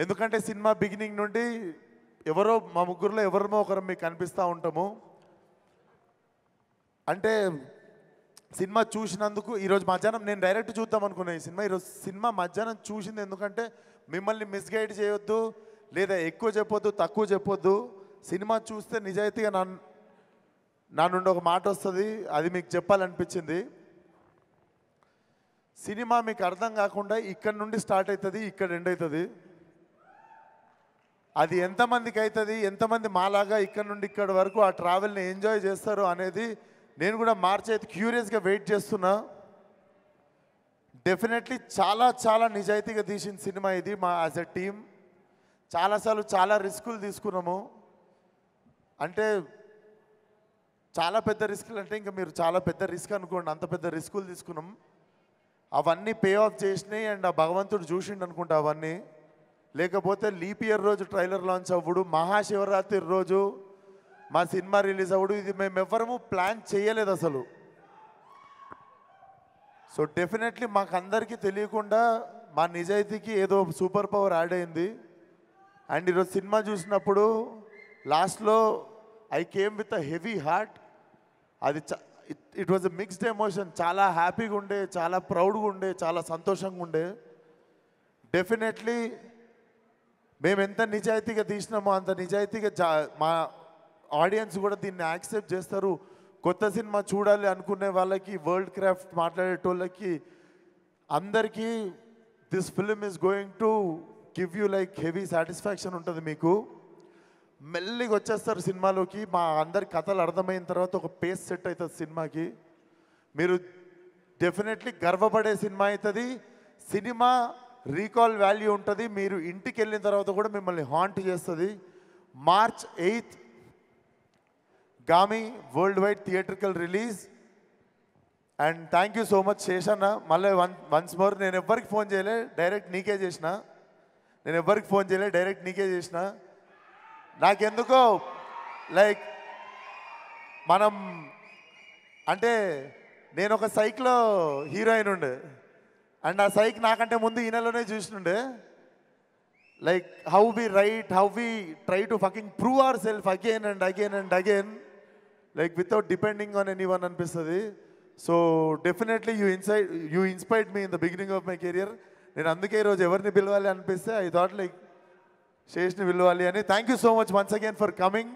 ఎందుకంటే cinema beginning నుండి ఎవరో మా ముగ్గురులో ఎవరిమో ఒకరు మీకు కనిపిస్తూ ఉంటాము. అంటే సినిమా చూసినందుకు ఈరోజు మధ్యాహ్నం నేను డైరెక్ట్ చూద్దాం అనుకున్నాను ఈ సినిమా. ఈరోజు సినిమా మధ్యాహ్నం చూసింది ఎందుకంటే మిమ్మల్ని మిస్గైడ్ చేయొద్దు, లేదా ఎక్కువ చెప్పొద్దు, తక్కువ చెప్పొద్దు. సినిమా చూస్తే నిజాయితీగా నా నుండి ఒక మాట వస్తుంది, అది మీకు చెప్పాలనిపించింది. సినిమా మీకు అర్థం కాకుండా ఇక్కడ నుండి స్టార్ట్ అవుతుంది, ఇక్కడ ఎండ్ అవుతుంది. అది ఎంతమందికి అవుతుంది, ఎంతమంది మాలాగా ఇక్కడ నుండి ఇక్కడ వరకు ఆ ట్రావెల్ని ఎంజాయ్ చేస్తారు అనేది నేను కూడా మార్చి అయితే క్యూరియస్గా వెయిట్ చేస్తున్నా. డెఫినెట్లీ చాలా చాలా నిజాయితీగా తీసిన సినిమా ఇది. మా యాజ్ ఎ టీమ్ చాలాసార్లు చాలా రిస్కులు తీసుకున్నాము. అంటే చాలా పెద్ద రిస్కులు అంటే ఇంకా మీరు చాలా పెద్ద రిస్క్ అనుకోండి, అంత పెద్ద రిస్కులు తీసుకున్నాం. అవన్నీ పే ఆఫ్ చేసినాయి అండ్ ఆ భగవంతుడు చూసిండు అనుకుంటా అవన్నీ. లేకపోతే లీప్ ఇయర్ రోజు ట్రైలర్ లాంచ్ అవ్వడు, మహాశివరాత్రి రోజు మా సినిమా రిలీజ్ అవ్వడు, ఇది మేము ఎవ్వరము ప్లాన్ చేయలేదు అసలు. సో డెఫినెట్లీ మాకు అందరికీ తెలియకుండా మా నిజాయితీకి ఏదో సూపర్ పవర్ యాడ్ అయింది. అండ్ ఈరోజు సినిమా చూసినప్పుడు లాస్ట్లో I came with a heavy heart. అది it was a mixed emotion. చాలా హ్యాపీగా ఉండే, చాలా ప్రౌడ్గా ఉండే, చాలా సంతోషంగా ఉండే. డెఫినెట్లీ మేము ఎంత నిజాయితీగా తీసినామో అంత నిజాయితీగా మా ఆడియన్స్ కూడా దీన్ని యాక్సెప్ట్ చేస్తారు. కొత్త సినిమా చూడాలి అనుకునే వాళ్ళకి, వరల్డ్ క్రాఫ్ట్ మాట్లాడేటోళ్ళకి అందరికీ this film is going to give you like heavy satisfaction ఉంటుంది. మీకు మెల్లిగా వచ్చేస్తారు సినిమాలోకి. మా అందరి కథలు అర్థమైన తర్వాత ఒక పేస్ సెట్ అవుతుంది సినిమాకి. మీరు డెఫినెట్లీ గర్వపడే సినిమా అవుతుంది. సినిమా రీకాల్ వాల్యూ ఉంటుంది. మీరు ఇంటికి వెళ్ళిన తర్వాత కూడా మిమ్మల్ని హాంట్ చేస్తుంది. March 8th Gaami world wide theatrical release. And thank you so much Sheshanna. మళ్ళీ వన్స్ మోర్, నేను ఎవ్వరికి ఫోన్ చేయలే, డైరెక్ట్ నీకే చేసిన. నాకెందుకో లైక్ మనం అంటే నేను ఒక సైక్లో హీరోయిన్ ఉండే అండ్ ఆ సైక్ నాకంటే ముందు ఈయనలోనే చూసినుండే. Like how we right, how we try to fucking prove our self again and again and again, like without depending on any one అనిపిస్తుంది. So definitely you inspired me in the beginning of my career. నేను అందుకే ఈరోజు ఎవరిని పిలవాలి అనిపిస్తే I thought like శేష్ని పిలవాలి అని. Thank you so much once again for coming.